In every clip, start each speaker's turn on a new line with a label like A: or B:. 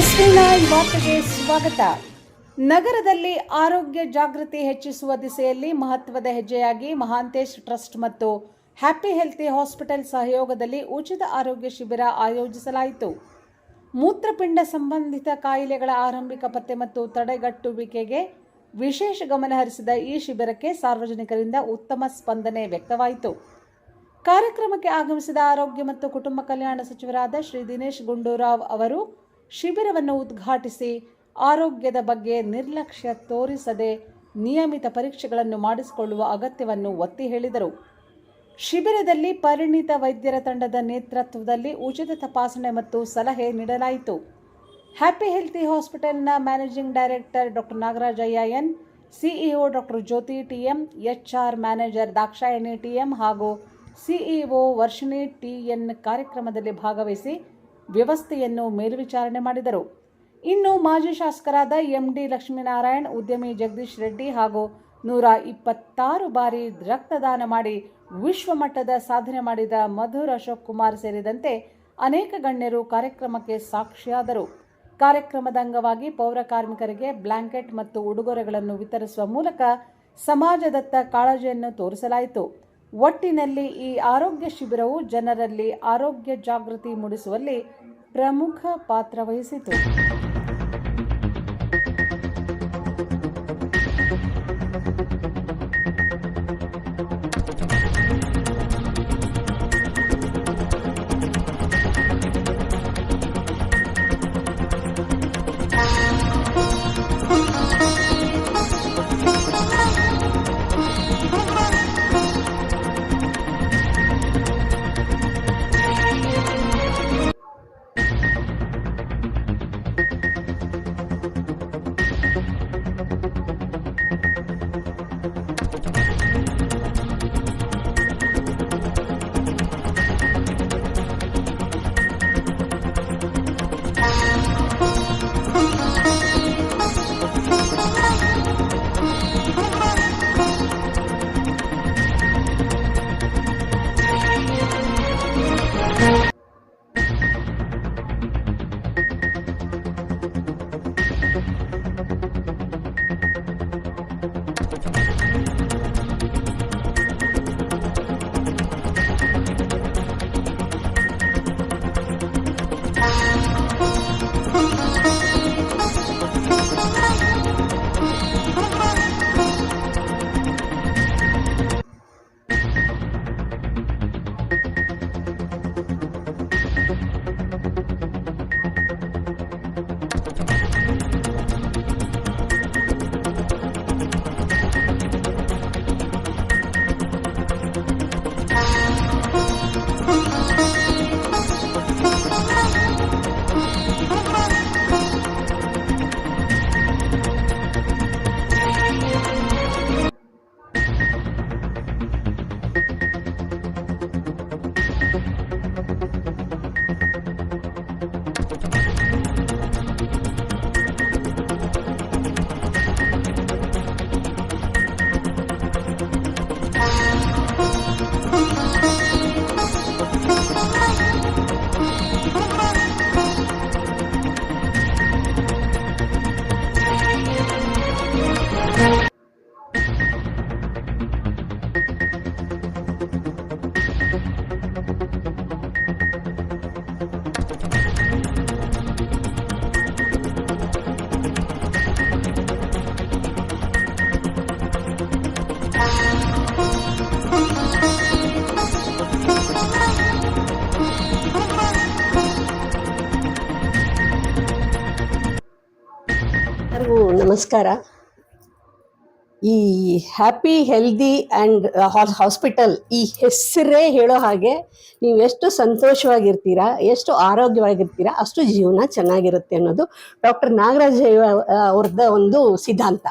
A: ಎಸ್9 ವಾರ್ತೆಗೆ ಸ್ವಾಗತ. ನಗರದಲ್ಲಿ ಆರೋಗ್ಯ ಜಾಗೃತಿ ಹೆಚ್ಚಿಸುವ ದಿಸೆಯಲ್ಲಿ ಮಹತ್ವದ ಹೆಜ್ಜೆಯಾಗಿ ಮಹಾಂತೇಶ್ ಟ್ರಸ್ಟ್ ಮತ್ತು ಹ್ಯಾಪಿ ಹೆಲ್ತಿ ಹಾಸ್ಪಿಟಲ್ ಸಹಯೋಗದಲ್ಲಿ ಉಚಿತ ಆರೋಗ್ಯ ಶಿಬಿರ ಆಯೋಜಿಸಲಾಯಿತು. ಮೂತ್ರಪಿಂಡ ಸಂಬಂಧಿತ ಕಾಯಿಲೆಗಳ ಆರಂಭಿಕ ಪತ್ತೆ ಮತ್ತು ತಡೆಗಟ್ಟುವಿಕೆಗೆ ವಿಶೇಷ ಗಮನ ಹರಿಸಿದ ಈ ಶಿಬಿರಕ್ಕೆ ಸಾರ್ವಜನಿಕರಿಂದ ಉತ್ತಮ ಸ್ಪಂದನೆ ವ್ಯಕ್ತವಾಯಿತು. ಕಾರ್ಯಕ್ರಮಕ್ಕೆ ಆಗಮಿಸಿದ ಆರೋಗ್ಯ ಮತ್ತು ಕುಟುಂಬ ಕಲ್ಯಾಣ ಸಚಿವರಾದ ಶ್ರೀ ದಿನೇಶ್ ಗುಂಡೂರಾವ್ ಅವರು ಶಿಬಿರವನ್ನು ಉದ್ಘಾಟಿಸಿ ಆರೋಗ್ಯದ ಬಗ್ಗೆ ನಿರ್ಲಕ್ಷ್ಯ ತೋರಿಸದೆ ನಿಯಮಿತ ಪರೀಕ್ಷೆಗಳನ್ನು ಮಾಡಿಸಿಕೊಳ್ಳುವ ಅಗತ್ಯವನ್ನು ಒತ್ತಿ ಹೇಳಿದರು. ಶಿಬಿರದಲ್ಲಿ ಪರಿಣಿತ ವೈದ್ಯರ ತಂಡದ ನೇತೃತ್ವದಲ್ಲಿ ಉಚಿತ ತಪಾಸಣೆ ಮತ್ತು ಸಲಹೆ ನೀಡಲಾಯಿತು. ಹ್ಯಾಪಿ ಹೆಲ್ತಿ ಹಾಸ್ಪಿಟಲ್ನ managing director doctor Nagarajaiah N, CEO doctor Jyothi TM, HR manager Dakshayani TM ಹಾಗೂ ಸಿಇಒ ವರ್ಷಿಣಿ ಟಿಎನ್ ಕಾರ್ಯಕ್ರಮದಲ್ಲಿ ಭಾಗವಹಿಸಿ ವ್ಯವಸ್ಥೆಯನ್ನು ಮೇಲ್ವಿಚಾರಣೆ ಮಾಡಿದರು. ಇನ್ನು ಮಾಜಿ ಶಾಸಕರಾದ MD ಲಕ್ಷ್ಮೀನಾರಾಯಣ್, ಉದ್ಯಮಿ ಜಗದೀಶ್ ರೆಡ್ಡಿ ಹಾಗೂ 126 ಬಾರಿ ರಕ್ತದಾನ ಮಾಡಿ ವಿಶ್ವಮಟ್ಟದ ಸಾಧನೆ ಮಾಡಿದ ಮಧುರ್ ಅಶೋಕ್ ಕುಮಾರ್ ಸೇರಿದಂತೆ ಅನೇಕ ಗಣ್ಯರು ಕಾರ್ಯಕ್ರಮಕ್ಕೆ ಸಾಕ್ಷಿಯಾದರು. ಕಾರ್ಯಕ್ರಮದ ಅಂಗವಾಗಿ ಪೌರ ಕಾರ್ಮಿಕರಿಗೆ ಬ್ಲಾಂಕೆಟ್ ಮತ್ತು ಉಡುಗೊರೆಗಳನ್ನು ವಿತರಿಸುವ ಮೂಲಕ ಸಮಾಜದತ್ತ ಕಾಳಜಿಯನ್ನು ತೋರಿಸಲಾಯಿತು. ಒಟ್ಟಿನಲ್ಲಿ ಈ ಆರೋಗ್ಯ ಶಿಬಿರವು ಜನರಲ್ಲಿ ಆರೋಗ್ಯ ಜಾಗೃತಿ ಮೂಡಿಸುವಲ್ಲಿ ಪ್ರಮುಖ ಪಾತ್ರ ವಹಿಸಿತು.
B: ನಮಸ್ಕಾರ. ಈ ಹ್ಯಾಪಿ ಹೆಲ್ದಿ ಆ್ಯಂಡ್ ಹಾಸ್ಪಿಟಲ್ ಈ ಹೆಸರೇ ಹೇಳೋ ಹಾಗೆ ನೀವು ಎಷ್ಟು ಸಂತೋಷವಾಗಿರ್ತೀರಾ, ಎಷ್ಟು ಆರೋಗ್ಯವಾಗಿರ್ತೀರಾ, ಅಷ್ಟು ಜೀವನ ಚೆನ್ನಾಗಿರುತ್ತೆ ಅನ್ನೋದು ಡಾಕ್ಟರ್ ನಾಗರಾಜಯ್ಯ ಅವ್ರದ್ದು ಒಂದು ಸಿದ್ಧಾಂತ.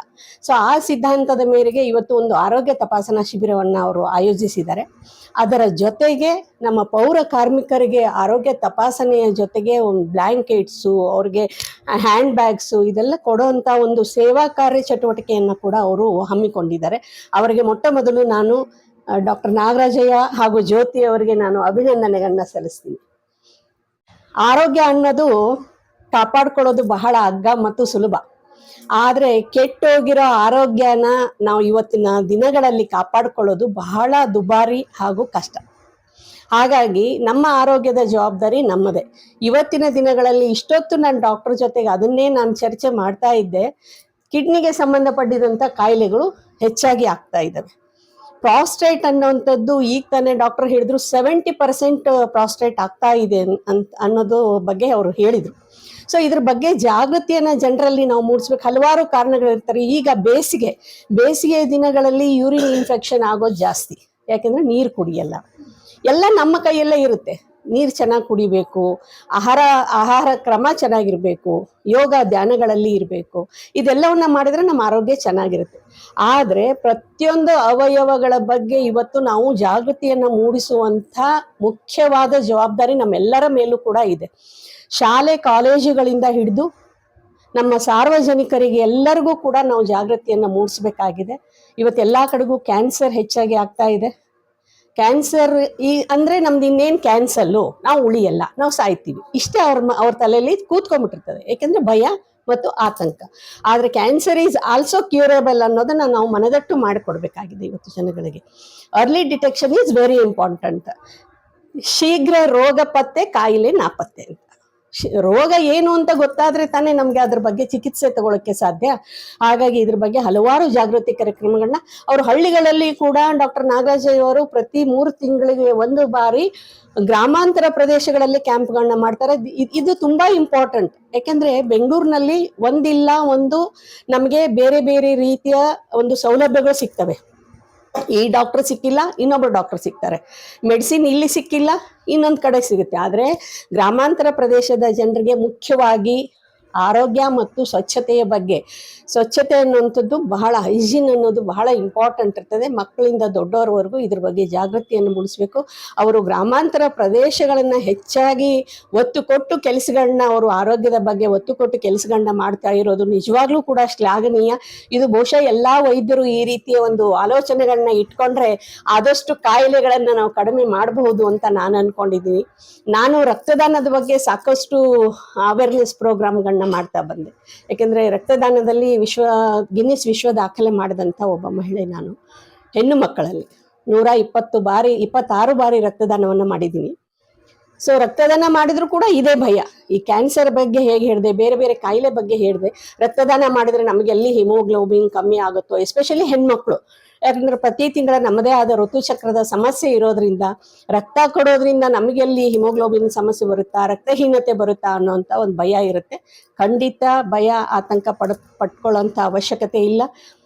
B: ಸೊ ಆ ಸಿದ್ಧಾಂತದ ಮೇರೆಗೆ ಇವತ್ತು ಒಂದು ಆರೋಗ್ಯ ತಪಾಸಣಾ ಶಿಬಿರವನ್ನು ಅವರು ಆಯೋಜಿಸಿದ್ದಾರೆ. ಅದರ ಜೊತೆಗೆ ನಮ್ಮ ಪೌರ ಕಾರ್ಮಿಕರಿಗೆ ಆರೋಗ್ಯ ತಪಾಸಣೆಯ ಜೊತೆಗೆ ಒಂದು ಬ್ಲ್ಯಾಂಕೆಟ್ಸು, ಅವ್ರಿಗೆ ಹ್ಯಾಂಡ್ ಬ್ಯಾಗ್ಸು ಇದೆಲ್ಲ ಕೊಡುವಂಥ ಒಂದು ಸೇವಾ ಕಾರ್ಯ ಚಟುವಟಿಕೆಯನ್ನು ಕೂಡ ಅವರು ಹಮ್ಮಿಕೊಂಡಿದ್ದಾರೆ. ಅವರಿಗೆ ಮೊಟ್ಟ ಮೊದಲು ನಾನು ಡಾಕ್ಟರ್ ನಾಗರಾಜಯ್ಯ ಹಾಗೂ ಜ್ಯೋತಿ ಅವರಿಗೆ ನಾನು ಅಭಿನಂದನೆಗಳನ್ನ ಸಲ್ಲಿಸ್ತೀನಿ. ಆರೋಗ್ಯ ಅನ್ನೋದು ಕಾಪಾಡ್ಕೊಳ್ಳೋದು ಬಹಳ ಅಗ್ಗ ಮತ್ತು ಸುಲಭ. ಆದ್ರೆ ಕೆಟ್ಟೋಗಿರೋ ಆರೋಗ್ಯನ ನಾವು ಇವತ್ತಿನ ದಿನಗಳಲ್ಲಿ ಕಾಪಾಡ್ಕೊಳ್ಳೋದು ಬಹಳ ದುಬಾರಿ ಹಾಗೂ ಕಷ್ಟ. ಹಾಗಾಗಿ ನಮ್ಮ ಆರೋಗ್ಯದ ಜವಾಬ್ದಾರಿ ನಮ್ಮದೇ. ಇವತ್ತಿನ ದಿನಗಳಲ್ಲಿ ಇಷ್ಟೊತ್ತು ನಾನು ಡಾಕ್ಟರ್ ಜೊತೆಗೆ ಅದನ್ನೇ ನಾನು ಚರ್ಚೆ ಮಾಡ್ತಾ ಇದ್ದೆ. ಕಿಡ್ನಿಗೆ ಸಂಬಂಧಪಟ್ಟಿದಂಥ ಕಾಯಿಲೆಗಳು ಹೆಚ್ಚಾಗಿ ಆಗ್ತಾ ಇದ್ದಾವೆ. ಪ್ರಾಸ್ಟೇಟ್ ಅನ್ನೋವಂಥದ್ದು ಈಗ ತಾನೇ ಡಾಕ್ಟರ್ ಹೇಳಿದ್ರು 70% ಪ್ರಾಸ್ಟೇಟ್ ಆಗ್ತಾ ಇದೆ ಅನ್ನೋದು ಬಗ್ಗೆ ಅವರು ಹೇಳಿದರು. ಸೊ ಇದ್ರ ಬಗ್ಗೆ ಜಾಗೃತಿಯನ್ನು ಜನರಲ್ಲಿ ನಾವು ಮೂಡಿಸ್ಬೇಕು. ಹಲವಾರು ಕಾರಣಗಳಿರ್ತಾರೆ. ಈಗ ಬೇಸಿಗೆ ದಿನಗಳಲ್ಲಿ ಯೂರಿನ್ ಇನ್ಫೆಕ್ಷನ್ ಆಗೋದು ಜಾಸ್ತಿ. ಯಾಕೆಂದರೆ ನೀರು ಕುಡಿಯಲ್ಲ. ಎಲ್ಲ ನಮ್ಮ ಕೈಯಲ್ಲೇ ಇರುತ್ತೆ. ನೀರು ಚೆನ್ನಾಗಿ ಕುಡಿಬೇಕು, ಆಹಾರ ಕ್ರಮ ಚೆನ್ನಾಗಿರಬೇಕು, ಯೋಗ ಧ್ಯಾನಗಳಲ್ಲಿ ಇರಬೇಕು. ಇದೆಲ್ಲವನ್ನ ಮಾಡಿದರೆ ನಮ್ಮ ಆರೋಗ್ಯ ಚೆನ್ನಾಗಿರುತ್ತೆ. ಆದರೆ ಪ್ರತಿಯೊಂದು ಅವಯವಗಳ ಬಗ್ಗೆ ಇವತ್ತು ನಾವು ಜಾಗೃತಿಯನ್ನು ಮೂಡಿಸುವಂಥ ಮುಖ್ಯವಾದ ಜವಾಬ್ದಾರಿ ನಮ್ಮೆಲ್ಲರ ಮೇಲೂ ಕೂಡ ಇದೆ. ಶಾಲೆ ಕಾಲೇಜುಗಳಿಂದ ಹಿಡಿದು ನಮ್ಮ ಸಾರ್ವಜನಿಕರಿಗೆ ಎಲ್ಲರಿಗೂ ಕೂಡ ನಾವು ಜಾಗೃತಿಯನ್ನು ಮೂಡಿಸ್ಬೇಕಾಗಿದೆ. ಇವತ್ತೆಲ್ಲ ಕಡೆಗೂ ಕ್ಯಾನ್ಸರ್ ಹೆಚ್ಚಾಗಿ ಆಗ್ತಾ ಇದೆ. ಕ್ಯಾನ್ಸರ್ ಅಂದರೆ ನಮ್ದು ಇನ್ನೇನು ಕ್ಯಾನ್ಸಲ್ಲು, ನಾವು ಉಳಿಯಲ್ಲ, ನಾವು ಸಾಯ್ತೀವಿ, ಇಷ್ಟೇ ಅವ್ರ ತಲೆಯಲ್ಲಿ ಕೂತ್ಕೊಂಡ್ಬಿಟ್ಟಿರ್ತದೆ. ಏಕೆಂದರೆ ಭಯ ಮತ್ತು ಆತಂಕ. ಆದರೆ ಕ್ಯಾನ್ಸರ್ ಈಸ್ ಆಲ್ಸೋ ಕ್ಯೂರೇಬಲ್ ಅನ್ನೋದನ್ನು ನಾವು ಮನದಟ್ಟು ಮಾಡಿಕೊಡ್ಬೇಕಾಗಿದೆ ಇವತ್ತು ಜನಗಳಿಗೆ. Early detection is very important. ಶೀಘ್ರ ರೋಗ ಪತ್ತೆ, ಕಾಯಿಲೆ ನಾಪತ್ತೆ ಅಂತ. ರೋಗ ಏನು ಅಂತ ಗೊತ್ತಾದ್ರೆ ತಾನೇ ನಮ್ಗೆ ಅದ್ರ ಬಗ್ಗೆ ಚಿಕಿತ್ಸೆ ತಗೊಳ್ಳೋಕ್ಕೆ ಸಾಧ್ಯ. ಹಾಗಾಗಿ ಇದ್ರ ಬಗ್ಗೆ ಹಲವಾರು ಜಾಗೃತಿ ಕಾರ್ಯಕ್ರಮಗಳನ್ನ ಅವರು ಹಳ್ಳಿಗಳಲ್ಲಿ ಕೂಡ ಡಾಕ್ಟರ್ ನಾಗರಾಜ್ ಅವರು ಪ್ರತಿ 3 ತಿಂಗಳಿಗೆ 1 ಬಾರಿ ಗ್ರಾಮಾಂತರ ಪ್ರದೇಶಗಳಲ್ಲಿ ಕ್ಯಾಂಪ್ಗಳನ್ನ ಮಾಡ್ತಾರೆ. ಇದು ತುಂಬಾ ಇಂಪಾರ್ಟೆಂಟ್. ಯಾಕೆಂದ್ರೆ ಬೆಂಗಳೂರಿನಲ್ಲಿ ಒಂದು ನಮಗೆ ಬೇರೆ ಬೇರೆ ರೀತಿಯ ಒಂದು ಸೌಲಭ್ಯಗಳು ಸಿಗ್ತವೆ. ಈ ಡಾಕ್ಟರ್ ಸಿಕ್ಕಿಲ್ಲ, ಇನ್ನೊಬ್ಬರು ಡಾಕ್ಟರ್ ಸಿಗ್ತಾರೆ. ಮೆಡಿಸಿನ್ ಇಲ್ಲಿ ಸಿಕ್ಕಿಲ್ಲ, ಇನ್ನೊಂದು ಕಡೆ ಸಿಗುತ್ತೆ. ಆದರೆ ಗ್ರಾಮಾಂತರ ಪ್ರದೇಶದ ಜನರಿಗೆ ಮುಖ್ಯವಾಗಿ ಆರೋಗ್ಯ ಮತ್ತು ಸ್ವಚ್ಛತೆಯ ಬಗ್ಗೆ, ಸ್ವಚ್ಛತೆ ಅನ್ನುವಂಥದ್ದು ಬಹಳ, ಹೈಜೀನ್ ಅನ್ನೋದು ಬಹಳ ಇಂಪಾರ್ಟೆಂಟ್ ಇರ್ತದೆ. ಮಕ್ಕಳಿಂದ ದೊಡ್ಡವರವರೆಗೂ ಇದ್ರ ಬಗ್ಗೆ ಜಾಗೃತಿಯನ್ನು ಮೂಡಿಸ್ಬೇಕು. ಅವರು ಗ್ರಾಮಾಂತರ ಪ್ರದೇಶಗಳನ್ನು ಹೆಚ್ಚಾಗಿ ಒತ್ತು ಕೊಟ್ಟು ಕೆಲಸಗಳನ್ನ, ಅವರು ಆರೋಗ್ಯದ ಬಗ್ಗೆ ಒತ್ತು ಕೊಟ್ಟು ಕೆಲಸಗಳನ್ನ ಮಾಡ್ತಾ ಇರೋದು ನಿಜವಾಗ್ಲೂ ಕೂಡ ಶ್ಲಾಘನೀಯ. ಇದು ಬಹುಶಃ ಎಲ್ಲ ವೈದ್ಯರು ಈ ರೀತಿಯ ಒಂದು ಆಲೋಚನೆಗಳನ್ನ ಇಟ್ಕೊಂಡ್ರೆ ಆದಷ್ಟು ಕಾಯಿಲೆಗಳನ್ನು ನಾವು ಕಡಿಮೆ ಮಾಡಬಹುದು ಅಂತ ನಾನು ಅನ್ಕೊಂಡಿದ್ದೀನಿ. ನಾನು ರಕ್ತದಾನದ ಬಗ್ಗೆ ಸಾಕಷ್ಟು ಅವೇರ್ನೆಸ್ ಪ್ರೋಗ್ರಾಮ್ಗಳನ್ನ ಮಾಡ್ತಾ ಬಂದೆ. ಯಾಕೆಂದರೆ ರಕ್ತದಾನದಲ್ಲಿ ಗಿನ್ನಿಸ್ ವಿಶ್ವ ದಾಖಲೆ ಮಾಡಿದಂಥ ಒಬ್ಬ ಮಹಿಳೆ ನಾನು. ಹೆಣ್ಣು ಮಕ್ಕಳಲ್ಲಿ 126 ಬಾರಿ ರಕ್ತದಾನವನ್ನು ಮಾಡಿದ್ದೀನಿ. ಸೊ ರಕ್ತದಾನ ಮಾಡಿದ್ರು ಕೂಡ ಇದೇ ಭಯ. ಈ ಕ್ಯಾನ್ಸರ್ ಬಗ್ಗೆ ಹೇಗೆ ಹೇಳಿದೆ, ಬೇರೆ ಬೇರೆ ಕಾಯಿಲೆ ಬಗ್ಗೆ ಹೇಳಿದೆ. ರಕ್ತದಾನ ಮಾಡಿದ್ರೆ ನಮಗೆ ಎಲ್ಲಿ ಹಿಮೋಗ್ಲೋಬಿನ್ ಕಮ್ಮಿ ಆಗುತ್ತೋ, ಎಸ್ಪೆಷಲಿ ಹೆಣ್ಮಕ್ಳು. ಯಾಕಂದ್ರೆ ಪ್ರತಿ ತಿಂಗಳ ನಮ್ಮದೇ ಆದ ಋತುಚಕ್ರದ ಸಮಸ್ಯೆ ಇರೋದ್ರಿಂದ ರಕ್ತ ಕೊಡೋದ್ರಿಂದ ನಮಗೆಲ್ಲಿ ಹಿಮೋಗ್ಲೋಬಿನ್ ಸಮಸ್ಯೆ ಬರುತ್ತಾ, ರಕ್ತಹೀನತೆ ಬರುತ್ತಾ ಅನ್ನೋಂಥ ಒಂದು ಭಯ ಇರುತ್ತೆ. ಖಂಡಿತ ಭಯ, ಆತಂಕ ಪಟ್ಕೊಳ್ಳೋಂಥ ಅವಶ್ಯಕತೆ ಇಲ್ಲ.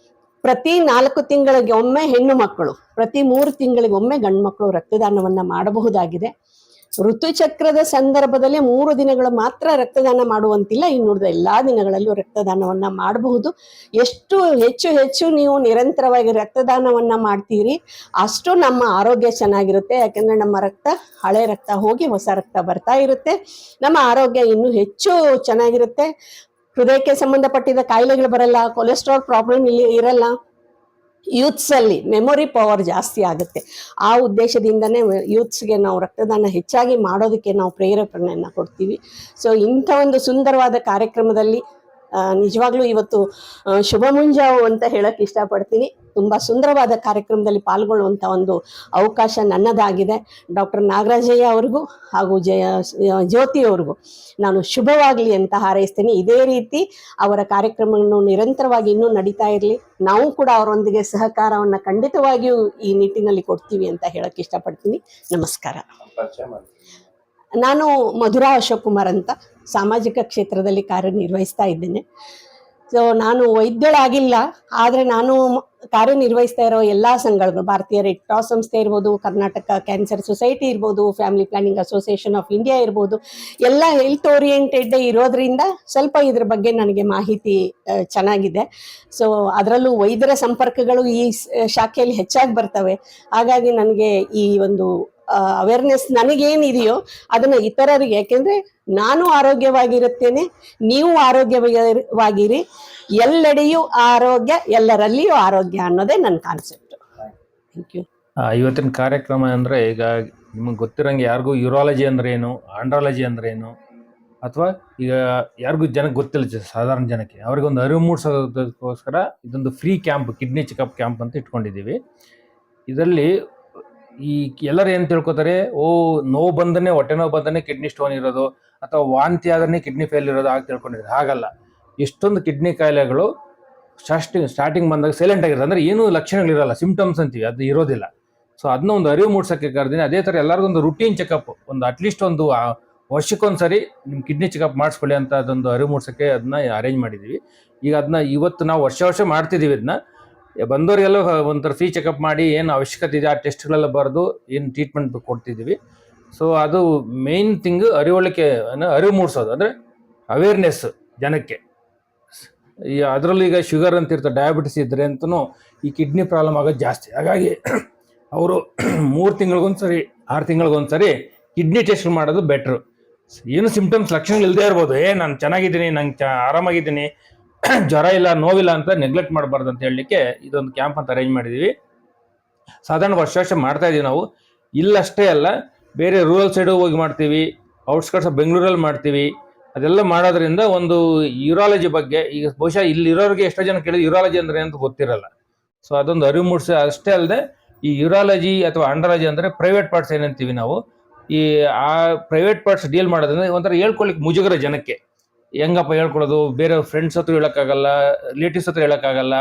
B: ಪ್ರತಿ 4 ತಿಂಗಳಿಗೆ ಒಮ್ಮೆ ಹೆಣ್ಣು ಮಕ್ಕಳು, ಪ್ರತಿ 3 ತಿಂಗಳಿಗೆ ಒಮ್ಮೆ ಗಂಡು ಮಕ್ಕಳು ರಕ್ತದಾನವನ್ನ ಮಾಡಬಹುದಾಗಿದೆ. ಋತುಚಕ್ರದ ಸಂದರ್ಭದಲ್ಲಿ 3 ದಿನಗಳು ಮಾತ್ರ ರಕ್ತದಾನ ಮಾಡುವಂತಿಲ್ಲ. ಇನ್ನುಳಿದ ಎಲ್ಲಾ ದಿನಗಳಲ್ಲೂ ರಕ್ತದಾನವನ್ನ ಮಾಡಬಹುದು. ಎಷ್ಟು ಹೆಚ್ಚು ನೀವು ನಿರಂತರವಾಗಿ ರಕ್ತದಾನವನ್ನ ಮಾಡ್ತೀರಿ ಅಷ್ಟು ನಮ್ಮ ಆರೋಗ್ಯ ಚೆನ್ನಾಗಿರುತ್ತೆ. ಯಾಕಂದ್ರೆ ನಮ್ಮ ರಕ್ತ, ಹಳೆ ರಕ್ತ ಹೋಗಿ ಹೊಸ ರಕ್ತ ಬರ್ತಾ ಇರುತ್ತೆ. ನಮ್ಮ ಆರೋಗ್ಯ ಇನ್ನೂ ಹೆಚ್ಚು ಚೆನ್ನಾಗಿರುತ್ತೆ. ಹೃದಯಕ್ಕೆ ಸಂಬಂಧಪಟ್ಟಿದ ಕಾಯಿಲೆಗಳು ಬರಲ್ಲ, ಕೊಲೆಸ್ಟ್ರಾಲ್ ಪ್ರಾಬ್ಲಮ್ ಇಲ್ಲಿ ಇರಲ್ಲ. ಯೂತ್ಸ್ ಅಲ್ಲಿ ಮೆಮೊರಿ ಪವರ್ ಜಾಸ್ತಿ ಆಗುತ್ತೆ. ಆ ಉದ್ದೇಶದಿಂದನೇ ಯೂತ್ಸ್ಗೆ ನಾವು ರಕ್ತದಾನ ಹೆಚ್ಚಾಗಿ ಮಾಡೋದಕ್ಕೆ ನಾವು ಪ್ರೇರೇಪಣೆಯನ್ನು ಕೊಡ್ತೀವಿ. ಸೊ ಇಂಥ ಒಂದು ಸುಂದರವಾದ ಕಾರ್ಯಕ್ರಮದಲ್ಲಿ ನಿಜವಾಗ್ಲೂ ಇವತ್ತು ಶುಭ ಮುಂಜಾವು ಅಂತ ಹೇಳಕ್ ಇಷ್ಟಪಡ್ತೀನಿ. ತುಂಬ ಸುಂದರವಾದ ಕಾರ್ಯಕ್ರಮದಲ್ಲಿ ಪಾಲ್ಗೊಳ್ಳುವಂಥ ಒಂದು ಅವಕಾಶ ನನ್ನದಾಗಿದೆ. ಡಾಕ್ಟರ್ ನಾಗರಾಜಯ್ಯ ಅವ್ರಿಗೂ ಹಾಗೂ ಜ್ಯೋತಿ ಅವ್ರಿಗೂ ನಾನು ಶುಭವಾಗಲಿ ಅಂತ ಹಾರೈಸ್ತೀನಿ. ಇದೇ ರೀತಿ ಅವರ ಕಾರ್ಯಕ್ರಮವನ್ನು ನಿರಂತರವಾಗಿ ಇನ್ನೂ ನಡೀತಾ ಇರಲಿ. ನಾವು ಕೂಡ ಅವರೊಂದಿಗೆ ಸಹಕಾರವನ್ನು ಖಂಡಿತವಾಗಿಯೂ ಈ ನಿಟ್ಟಿನಲ್ಲಿ ಕೊಡ್ತೀವಿ ಅಂತ ಹೇಳಕ್ ಇಷ್ಟಪಡ್ತೀನಿ. ನಮಸ್ಕಾರ. ನಾನು ಮಧುರಾ ಅಶೋಕ್ ಕುಮಾರ್ ಅಂತ ಸಾಮಾಜಿಕ ಕ್ಷೇತ್ರದಲ್ಲಿ ಕಾರ್ಯನಿರ್ವಹಿಸ್ತಾ ಇದ್ದೇನೆ. ಸೊ ನಾನು ವೈದ್ಯಳಾಗಿಲ್ಲ, ಆದರೆ ನಾನು ಕಾರ್ಯನಿರ್ವಹಿಸ್ತಾ ಇರೋ ಎಲ್ಲ ಸಂಘಗಳು, ಭಾರತೀಯ ರೆಡ್ ಕ್ರಾಸ್ ಸಂಸ್ಥೆ ಇರ್ಬೋದು, ಕರ್ನಾಟಕ ಕ್ಯಾನ್ಸರ್ ಸೊಸೈಟಿ ಇರ್ಬೋದು, family planning association of India ಇರ್ಬೋದು, ಎಲ್ಲ ಹೆಲ್ತ್ ಓರಿಯೆಂಟೆಡ್ ಇರೋದ್ರಿಂದ ಸ್ವಲ್ಪ ಇದ್ರ ಬಗ್ಗೆ ನನಗೆ ಮಾಹಿತಿ ಚೆನ್ನಾಗಿದೆ. ಸೊ ಅದರಲ್ಲೂ ವೈದ್ಯರ ಸಂಪರ್ಕಗಳು ಈ ಶಾಖೆಯಲ್ಲಿ ಹೆಚ್ಚಾಗಿ ಬರ್ತವೆ. ಹಾಗಾಗಿ ನನಗೆ ಈ ಒಂದು ಅವೇರ್ನೆಸ್ ನನಗೇನಿದೆಯೋ ಅದನ್ನು ಇತರರಿಗೆ, ಯಾಕೆಂದರೆ ನಾನು ಆರೋಗ್ಯವಾಗಿರುತ್ತೇನೆ, ನೀವು ಆರೋಗ್ಯವಾಗಿರಿ, ಎಲ್ಲೆಡೆಯೂ ಆರೋಗ್ಯ, ಎಲ್ಲರಲ್ಲಿಯೂ ಆರೋಗ್ಯ ಅನ್ನೋದೇ ನನ್ನ ಕಾನ್ಸೆಪ್ಟ್. Thank you.
C: ಇವತ್ತಿನ ಕಾರ್ಯಕ್ರಮ ಅಂದರೆ, ಈಗ ನಿಮಗೆ ಗೊತ್ತಿರೋಂಗೆ ಯಾರಿಗೂ ಯೂರಾಲಜಿ ಅಂದ್ರೆ ಏನು, ಆಂಡ್ರಾಲಜಿ ಅಂದ್ರೆ ಏನು, ಅಥವಾ ಈಗ ಯಾರಿಗೂ ಜನಕ್ಕೆ ಗೊತ್ತಿಲ್ಲ, ಸಾಧಾರಣ ಜನಕ್ಕೆ ಅವ್ರಿಗೊಂದು ಅರಿವು ಮೂಡಿಸೋದಕ್ಕೋಸ್ಕರ ಇದೊಂದು free camp, kidney checkup camp ಅಂತ ಇಟ್ಕೊಂಡಿದ್ದೀವಿ. ಇದರಲ್ಲಿ ಈ ಎಲ್ಲರೂ ಏನು ತಿಳ್ಕೊತಾರೆ, ನೋವು ಬಂದನೆ, ಹೊಟ್ಟೆ ನೋವು ಬಂದನೆ ಕಿಡ್ನಿ ಸ್ಟೋನ್ ಇರೋದು ಅಥವಾ ವಾಂತಿ ಆದ್ರೆ ಕಿಡ್ನಿ ಫೇಲ್ ಇರೋದು ಆಗ ತಿಳ್ಕೊಂಡಿದ್ದಾರೆ. ಹಾಗಲ್ಲ, ಎಷ್ಟೊಂದು ಕಿಡ್ನಿ ಕಾಯಿಲೆಗಳು ಸ್ಟಾರ್ಟಿಂಗ್ ಬಂದಾಗ ಸೈಲೆಂಟ್ ಆಗಿರೋದು, ಅಂದರೆ ಏನೂ ಲಕ್ಷಣಗಳಿರಲ್ಲ, ಸಿಂಪ್ಟಮ್ಸ್ ಅಂತೀವಿ, ಅದು ಇರೋದಿಲ್ಲ. ಸೊ ಅದನ್ನ ಒಂದು ಅರಿವು ಮೂಡ್ಸೋಕ್ಕೆ ಕರೆದಿನಿ. ಅದೇ ಥರ ಎಲ್ಲರಿಗೂ ಒಂದು ರುಟೀನ್ ಚೆಕಪ್, ಒಂದು ಅಟ್ಲೀಸ್ಟ್ ಒಂದು ವರ್ಷಕ್ಕೊಂದ್ಸರಿ ನಿಮ್ಮ ಕಿಡ್ನಿ ಚೆಕಪ್ ಮಾಡಿಸ್ಕೊಳ್ಳಿ ಅಂತ ಅದೊಂದು ಅರಿವು ಮೂಡ್ಸೋಕ್ಕೆ ಅದನ್ನ ಅರೇಂಜ್ ಮಾಡಿದ್ದೀವಿ. ಈಗ ಅದನ್ನ ಇವತ್ತು ನಾವು ವರ್ಷ ಮಾಡ್ತಿದ್ದೀವಿ. ಇದನ್ನ ಬಂದವರಿಗೆಲ್ಲ ಒಂಥರ ಫ್ರೀ ಚೆಕಪ್ ಮಾಡಿ ಏನು ಅವಶ್ಯಕತೆ ಇದೆ ಆ ಟೆಸ್ಟ್ಗಳೆಲ್ಲ ಬರೆದು ಏನು ಟ್ರೀಟ್ಮೆಂಟ್ ಕೊಡ್ತಿದ್ದೀವಿ. ಸೊ ಅದು ಮೇನ್ ಥಿಂಗ್, ಅರಿವು ಮೂಡಿಸೋದು, ಅಂದರೆ ಅವೇರ್ನೆಸ್ ಜನಕ್ಕೆ. ಅದರಲ್ಲೂ ಈಗ ಶುಗರ್ ಅಂತ ಇರ್ತಾರೆ, ಡಯಾಬಿಟಿಸ್ ಇದ್ದರೆ ಅಂತೂ ಈ ಕಿಡ್ನಿ ಪ್ರಾಬ್ಲಮ್ ಆಗೋದು ಜಾಸ್ತಿ. ಹಾಗಾಗಿ ಅವರು 3 ತಿಂಗಳಿಗೊಂದ್ಸರಿ 6 ತಿಂಗಳಿಗೊಂದ್ಸರಿ ಕಿಡ್ನಿ ಟೆಸ್ಟ್ ಮಾಡೋದು ಬೆಟ್ರು. ಏನು ಸಿಂಪ್ಟಮ್ಸ್ ಲಕ್ಷಣಗಳು ಇಲ್ಲದೆ ಇರ್ಬೋದು, ನಾನು ಚೆನ್ನಾಗಿದ್ದೀನಿ, ನಂಗೆ ಆರಾಮಾಗಿದ್ದೀನಿ, ಜ್ವರ ಇಲ್ಲ, ನೋವಿಲ್ಲ ಅಂತ ನೆಗ್ಲೆಕ್ಟ್ ಮಾಡಬಾರ್ದು ಅಂತ ಹೇಳಲಿಕ್ಕೆ ಇದೊಂದು ಕ್ಯಾಂಪ್ ಅಂತ ಅರೇಂಜ್ ಮಾಡಿದ್ದೀವಿ. ಸಾಧಾರಣ ವರ್ಷ ಮಾಡ್ತಾ ಇದ್ದೀವಿ ನಾವು. ಇಲ್ಲಷ್ಟೇ ಅಲ್ಲ, ಬೇರೆ ರೂರಲ್ ಸೈಡು ಹೋಗಿ ಮಾಡ್ತೀವಿ, ಔಟ್ಸ್ಕರ್ಟ್ಸ್ ಬೆಂಗಳೂರಲ್ಲಿ ಮಾಡ್ತೀವಿ. ಅದೆಲ್ಲ ಮಾಡೋದ್ರಿಂದ ಒಂದು ಯೂರಾಲಜಿ ಬಗ್ಗೆ, ಈಗ ಬಹುಶಃ ಇಲ್ಲಿರೋರಿಗೆ ಎಷ್ಟೋ ಜನ ಕೇಳಿದ್ರೆ ಯೂರಾಲಜಿ ಅಂದ್ರೆ ಅಂತ ಗೊತ್ತಿರಲ್ಲ. ಸೊ ಅದೊಂದು ಅರಿವು ಮೂಡಿಸಿ, ಅಷ್ಟೇ ಅಲ್ಲದೆ ಈ ಯೂರಾಲಜಿ ಅಥವಾ ಅಂಡರಾಲಜಿ ಅಂದರೆ ಪ್ರೈವೇಟ್ ಪಾರ್ಟ್ಸ್ ಏನಂತೀವಿ ನಾವು, ಆ ಪ್ರೈವೇಟ್ ಪಾರ್ಟ್ಸ್ ಡೀಲ್ ಮಾಡೋದ್ರಿಂದ ಒಂಥರ ಹೇಳ್ಕೊಳ್ಳಿಕ್ಕೆ ಮುಜುಗರ ಜನಕ್ಕೆ. ಹೆಂಗಪ್ಪ ಹೇಳ್ಕೊಳ್ಳೋದು, ಬೇರೆ ಫ್ರೆಂಡ್ಸ್ ಹತ್ರ ಹೇಳೋಕ್ಕಾಗಲ್ಲ, ರಿಲೇಟಿವ್ಸ್ ಹತ್ರ ಹೇಳೋಕ್ಕಾಗಲ್ಲ,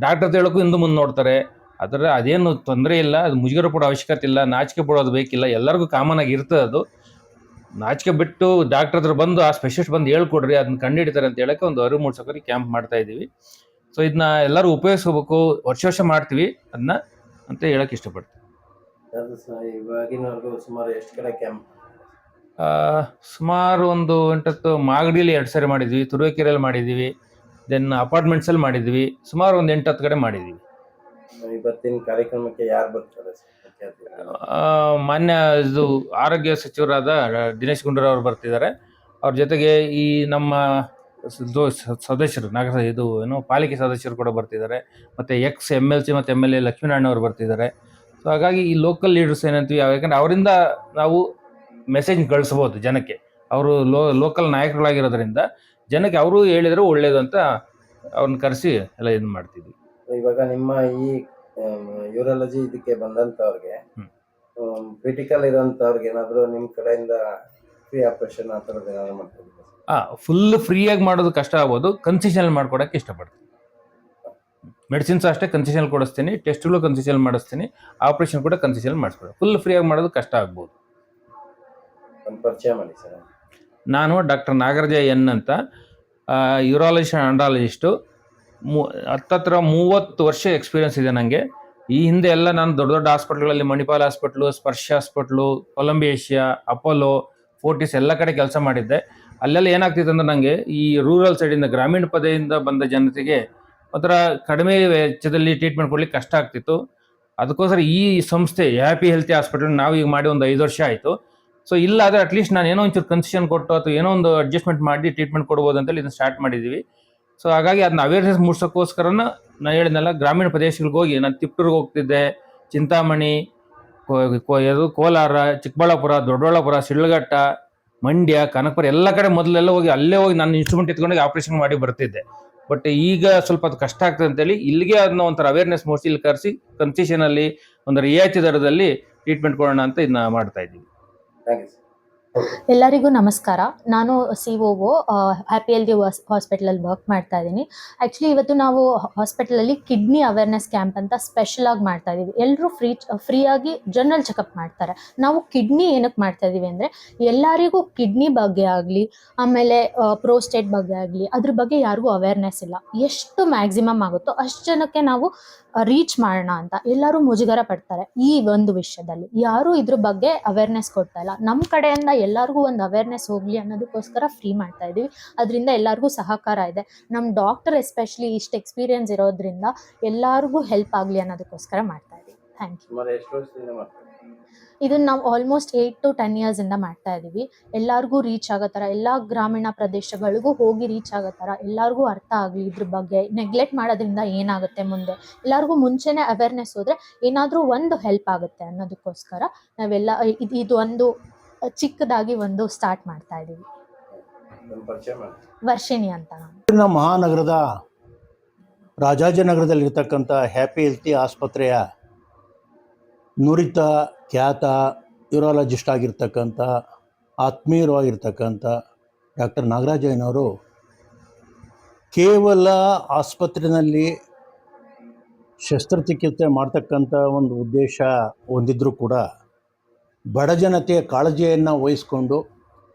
C: ಡಾಕ್ಟರ್ ಹತ್ರ ಹೇಳೋಕ್ಕೂ ಹಿಂದೆ ಮುಂದೆ ನೋಡ್ತಾರೆ. ಅದರ ಅದೇನು ತೊಂದರೆ ಇಲ್ಲ, ಅದು ಮುಜುಗರ ಪಡೋ ಅವಶ್ಯಕತೆ ಇಲ್ಲ, ನಾಚಿಕೆ ಪಡೋದು ಬೇಕಿಲ್ಲ, ಎಲ್ಲರಿಗೂ ಕಾಮನ್ ಆಗಿ ಇರ್ತದೆ ಅದು. ನಾಚಿಕೆ ಬಿಟ್ಟು ಡಾಕ್ಟರ್ ಹತ್ರ ಬಂದು ಆ ಸ್ಪೆಷಲಿಸ್ಟ್ ಬಂದು ಹೇಳ್ಕೊಡ್ರಿ, ಅದನ್ನ ಕಂಡುಹಿಡಿತಾರೆ ಅಂತ ಹೇಳೋಕ್ಕೆ ಒಂದು ಅರಿವು ಮೂಡ್ಸೋಕೆ ಕ್ಯಾಂಪ್ ಮಾಡ್ತಾ ಇದ್ದೀವಿ. ಸೊ ಇದನ್ನ ಎಲ್ಲರೂ ಉಪಯೋಗಿಸ್ಕೋಬೇಕು, ವರ್ಷ ಮಾಡ್ತೀವಿ ಅದನ್ನ ಅಂತ ಹೇಳಕ್ಕೆ ಇಷ್ಟಪಡ್ತೀನಿ.
D: ಇವಾಗಿನವರೆಗೂ ಸುಮಾರು ಎಷ್ಟು ಕಡೆ ಕ್ಯಾಂಪ್?
C: ಸುಮಾರು ಒಂದು 8 ಮಾಗಡಿಯಲ್ಲಿ 2 ಸರಿ ಮಾಡಿದ್ವಿ, ತುರುವೇಕೆರೆಯಲ್ಲಿ ಮಾಡಿದ್ದೀವಿ, ದೆನ್ ಅಪಾರ್ಟ್ಮೆಂಟ್ಸಲ್ಲಿ ಮಾಡಿದ್ವಿ, ಸುಮಾರು ಒಂದು 8-10 ಕಡೆ ಮಾಡಿದ್ದೀವಿ.
D: ಇವತ್ತಿನ ಕಾರ್ಯಕ್ರಮಕ್ಕೆ ಯಾರು ಬರ್ತಾರೆ?
C: ಮಾನ್ಯ ಇದು ಆರೋಗ್ಯ ಸಚಿವರಾದ ದಿನೇಶ್ ಗುಂಡೂರಾವ್ ಅವರು ಬರ್ತಿದ್ದಾರೆ. ಅವ್ರ ಜೊತೆಗೆ ಈ ನಮ್ಮ ಸದಸ್ಯರು ಪಾಲಿಕೆ ಸದಸ್ಯರು ಕೂಡ ಬರ್ತಿದ್ದಾರೆ. ಮತ್ತು MLC ಮತ್ತು MLA ಲಕ್ಷ್ಮೀನಾರಾಯಣ ಅವರು ಬರ್ತಿದ್ದಾರೆ. ಸೊ ಹಾಗಾಗಿ ಈ ಲೋಕಲ್ ಲೀಡರ್ಸ್ ಏನಂತೀವಿ, ಯಾಕಂದರೆ ಅವರಿಂದ ನಾವು ಮೆಸೇಜ್ ಕಳಿಸ್ಬೋದು ಜನಕ್ಕೆ. ಅವರು ಲೋಕಲ್ ನಾಯಕರುಗಳಾಗಿರೋದ್ರಿಂದ ಜನಕ್ಕೆ ಅವರು ಹೇಳಿದ್ರು ಒಳ್ಳೇದು ಅಂತ ಅವ್ರನ್ನ ಕರೆಸಿ ಎಲ್ಲ ಇದು ಮಾಡ್ತಿದ್ವಿ.
D: ಇವಾಗ ನಿಮ್ಮ ಈ ಯೂರಾಲಜಿ ಇದಕ್ಕೆ ಬಂದಂಥವ್ರಿಗೆ, ಕ್ರಿಟಿಕಲ್ ಇರೋಂಥವ್ರಿಗೆ ಏನಾದರೂ ನಿಮ್ಮ ಕಡೆಯಿಂದ ಫ್ರೀ ಆಪರೇಷನ್ ಆ ಥರದ್ದು ಏನಾದರೂ ಮಾಡ್ತೀವಿ?
C: ಫುಲ್ ಫ್ರೀಯಾಗಿ ಮಾಡೋದು ಕಷ್ಟ ಆಗ್ಬೋದು, ಕನ್ಸೆಷನ್ ಮಾಡ್ಕೊಡೋಕ್ಕೆ ಇಷ್ಟಪಡ್ತೀನಿ. ಮೆಡಿಸಿನ್ಸ್ ಅಷ್ಟೇ ಕನ್ಸೆಷನ್ ಕೊಡಿಸ್ತೀನಿ, ಟೆಸ್ಟ್ಗಳು ಕನ್ಸೆಷನ್ ಮಾಡಿಸ್ತೀನಿ, ಆಪರೇಷನ್ ಕೂಡ ಕನ್ಸೆಷನ್ ಮಾಡಿಸ್ಕೊಡೋದು. ಫುಲ್ ಫ್ರೀಯಾಗಿ ಮಾಡೋದು ಕಷ್ಟ ಆಗ್ಬೋದು.
D: ಪರಿಚಯ ಮಾಡಿ ಸರ್.
C: ನಾನು ಡಾಕ್ಟರ್ ನಾಗರಾಜ ಎನ್ ಅಂತ, ಯೂರಾಲಜಿಸ್ಟ್ ಆ್ಯಂಡ್ ಆಂಡ್ರಾಲಜಿಸ್ಟು. ಹತ್ತತ್ರ 30 ವರ್ಷ ಎಕ್ಸ್ಪೀರಿಯನ್ಸ್ ಇದೆ ನನಗೆ. ಈ ಹಿಂದೆ ಎಲ್ಲ ನಾನು ದೊಡ್ಡ ದೊಡ್ಡ ಹಾಸ್ಪಿಟ್ಲ್ಗಳಲ್ಲಿ, Manipal hospital, Sparsh hospital, Columbia Asia, Apollo, Fortis ಎಲ್ಲ ಕಡೆ ಕೆಲಸ ಮಾಡಿದ್ದೆ. ಅಲ್ಲೆಲ್ಲ ಏನಾಗ್ತಿತ್ತು ಅಂದ್ರೆ ನನಗೆ ಈ ರೂರಲ್ ಸೈಡಿಂದ, ಗ್ರಾಮೀಣ ಪದೆಯಿಂದ ಬಂದ ಜನತೆಗೆ ಒಂಥರ ಕಡಿಮೆ ವೆಚ್ಚದಲ್ಲಿ ಟ್ರೀಟ್ಮೆಂಟ್ ಕೊಡ್ಲಿಕ್ಕೆ ಕಷ್ಟ ಆಗ್ತಿತ್ತು. ಅದಕ್ಕೋಸ್ಕರ ಈ ಸಂಸ್ಥೆ ಹ್ಯಾಪಿ ಹೆಲ್ತಿ ಹಾಸ್ಪಿಟಲ್ ನಾವು ಈಗ ಮಾಡಿ ಒಂದು 5 ವರ್ಷ ಆಯಿತು. ಸೊ ಇಲ್ಲ ಆದರೆ ಅಟ್ಲೀಸ್ಟ್ ನಾನು ಏನೋ ಒಂಚೂರು ಕನ್ಸೆಷನ್ ಕೊಟ್ಟು ಅಥವಾ ಏನೋ ಒಂದು ಅಡ್ಜಸ್ಟ್ಮೆಂಟ್ ಮಾಡಿ ಟ್ರೀಟ್ಮೆಂಟ್ ಕೊಡ್ಬೋದು ಅಂತೇಳಿ ಇದನ್ನು ಸ್ಟಾರ್ಟ್ ಮಾಡಿದ್ದೀವಿ. ಸೊ ಹಾಗಾಗಿ ಅದನ್ನ ಅವೇರ್ನೆಸ್ ಮೂಡಿಸೋಕ್ಕೋಸ್ಕರ ನಾನು ಹೇಳಿದ್ನಲ್ಲ, ಗ್ರಾಮೀಣ ಪ್ರದೇಶಗಳಿಗೆ ಹೋಗಿ, ನಾನು ತಿಪ್ಟೂರಿಗೆ ಹೋಗ್ತಿದ್ದೆ, ಚಿಂತಾಮಣಿ, ಕೋಲಾರ, ಚಿಕ್ಕಬಳ್ಳಾಪುರ, ದೊಡ್ಡಬಳ್ಳಾಪುರ, ಶಿಡ್ಲಘಟ್ಟ, ಮಂಡ್ಯ, ಕನಕಪುರ ಎಲ್ಲ ಕಡೆ ಮೊದಲೆಲ್ಲ ಹೋಗಿ ಅಲ್ಲೇ ಹೋಗಿ ನಾನು ಇನ್ಸ್ಟ್ರೂಮೆಂಟ್ ಎತ್ಕೊಂಡೋಗಿ ಆಪರೇಷನ್ ಮಾಡಿ ಬರ್ತಿದ್ದೆ. ಬಟ್ ಈಗ ಸ್ವಲ್ಪ ಅದು ಕಷ್ಟ ಆಗ್ತದೆ ಅಂತೇಳಿ ಇಲ್ಲಿಗೆ ಅದನ್ನ ಒಂಥರ ಅವೇರ್ನೆಸ್ ಮೂಡಿಸಿ ಇಲ್ಲಿ ಕರೆಸಿ ಕನ್ಸೆಷನಲ್ಲಿ ಒಂದು ರಿಯಾಯಿತಿ ದರದಲ್ಲಿ ಟ್ರೀಟ್ಮೆಂಟ್ ಕೊಡೋಣ ಅಂತ ಇದನ್ನ ಮಾಡ್ತಾ ಇದ್ದೀವಿ.
D: Thank you sir.
E: ಎಲ್ಲರಿಗೂ ನಮಸ್ಕಾರ. ನಾನು COO ಹ್ಯಾಪಿ ಹೆಲ್ದಿ ಹಾಸ್ಪಿಟಲಲ್ಲಿ ವರ್ಕ್ ಮಾಡ್ತಾ ಇದ್ದೀನಿ. ಆ್ಯಕ್ಚುಲಿ ಇವತ್ತು ನಾವು ಹಾಸ್ಪಿಟಲಲ್ಲಿ ಕಿಡ್ನಿ ಅವೇರ್ನೆಸ್ ಕ್ಯಾಂಪ್ ಅಂತ ಸ್ಪೆಷಲ್ ಆಗಿ ಮಾಡ್ತಾ ಇದ್ದೀವಿ. ಎಲ್ಲರೂ ಫ್ರೀಯಾಗಿ ಜನರಲ್ ಚೆಕಪ್ ಮಾಡ್ತಾರೆ. ನಾವು ಕಿಡ್ನಿ ಏನಕ್ಕೆ ಮಾಡ್ತಾ ಇದ್ದೀವಿ ಅಂದರೆ, ಎಲ್ಲರಿಗೂ ಕಿಡ್ನಿ ಬಗ್ಗೆ ಆಗಲಿ, ಆಮೇಲೆ ಪ್ರೋಸ್ಟೇಟ್ ಬಗ್ಗೆ ಆಗಲಿ, ಅದ್ರ ಬಗ್ಗೆ ಯಾರಿಗೂ ಅವೇರ್ನೆಸ್ ಇಲ್ಲ. ಎಷ್ಟು ಮ್ಯಾಕ್ಸಿಮಮ್ ಆಗುತ್ತೋ ಅಷ್ಟು ಜನಕ್ಕೆ ನಾವು ರೀಚ್ ಮಾಡೋಣ ಅಂತ. ಎಲ್ಲರೂ ಮುಜುಗರ ಪಡ್ತಾರೆ ಈ ಒಂದು ವಿಷಯದಲ್ಲಿ, ಯಾರೂ ಇದ್ರ ಬಗ್ಗೆ ಅವೇರ್ನೆಸ್ ಕೊಡ್ತಾ ಇಲ್ಲ. ನಮ್ಮ ಕಡೆಯಿಂದ ಎಲ್ಲರಿಗೂ ಒಂದು ಅವೇರ್ನೆಸ್ ಹೋಗ್ಲಿ ಅನ್ನೋದಕ್ಕೋಸ್ಕರ ಫ್ರೀ ಮಾಡ್ತಾ ಇದೀವಿ. ಅದರಿಂದ ಎಲ್ಲರಿಗೂ ಸಹಕಾರ ಇದೆ. ನಮ್ಮ ಡಾಕ್ಟರ್ ಎಸ್ಪೆಷಲಿ ಇಷ್ಟು ಎಕ್ಸ್ಪೀರಿಯನ್ಸ್ ಇರೋದ್ರಿಂದ ಎಲ್ಲರಿಗೂ ಹೆಲ್ಪ್ ಆಗಲಿ ಅನ್ನೋದಕ್ಕೋಸ್ಕರ ಮಾಡ್ತಾ ಇದೀವಿ. Thank you.
D: ಸುಮಾರು ಎಷ್ಟು ವರ್ಷದಿಂದ ಮಾಡ್ತೀವಿ?
E: ಇದನ್ನು ನಾವು ಆಲ್ಮೋಸ್ಟ್ 8 to 10 ಇಯರ್ಸಿಂದ ಮಾಡ್ತಾ ಇದ್ದೀವಿ. ಎಲ್ಲರಿಗೂ ರೀಚ್ ಆಗೋ ಥರ, ಎಲ್ಲ ಗ್ರಾಮೀಣ ಪ್ರದೇಶಗಳಿಗೂ ಹೋಗಿ ರೀಚ್ ಆಗೋ ಥರ, ಎಲ್ಲರಿಗೂ ಅರ್ಥ ಆಗಲಿ ಇದ್ರ ಬಗ್ಗೆ. ನೆಗ್ಲೆಕ್ಟ್ ಮಾಡೋದ್ರಿಂದ ಏನಾಗುತ್ತೆ ಮುಂದೆ, ಎಲ್ಲರಿಗೂ ಮುಂಚೆನೇ ಅವೇರ್ನೆಸ್ ಹೋದರೆ ಏನಾದರೂ ಒಂದು ಹೆಲ್ಪ್ ಆಗುತ್ತೆ ಅನ್ನೋದಕ್ಕೋಸ್ಕರ ನಾವೆಲ್ಲ ಇದು ಒಂದು ಚಿಕ್ಕದಾಗಿ ಒಂದು ಸ್ಟಾರ್ಟ್ ಮಾಡ್ತಾ ಇದ್ದೀವಿ.
D: ನಿಮ್ಮ ಪರಿಚಯ ಮಾಡಿ.
E: ವರ್ಷಿಣಿ ಅಂತ ನಾನು.
F: ನಮ್ಮ ಮಹಾನಗರದ ರಾಜಾಜಿನಗರದಲ್ಲಿರ್ತಕ್ಕಂಥ ಹ್ಯಾಪಿ ಹೆಲ್ತಿ ಆಸ್ಪತ್ರೆಯ ನುರಿತ ಖ್ಯಾತ ಯೂರಾಲಜಿಸ್ಟ್ ಆಗಿರ್ತಕ್ಕಂಥ ಆತ್ಮೀಯರು ಆಗಿರ್ತಕ್ಕಂಥ ಡಾಕ್ಟರ್ ನಾಗರಾಜಯ್ಯನವರು ಕೇವಲ ಆಸ್ಪತ್ರೆಯಲ್ಲಿ ಶಸ್ತ್ರಚಿಕಿತ್ಸೆ ಮಾಡ್ತಕ್ಕಂಥ ಒಂದು ಉದ್ದೇಶ ಹೊಂದಿದ್ರೂ ಕೂಡ ಬಡ ಜನತೆಯ ಕಾಳಜಿಯನ್ನು ವಹಿಸ್ಕೊಂಡು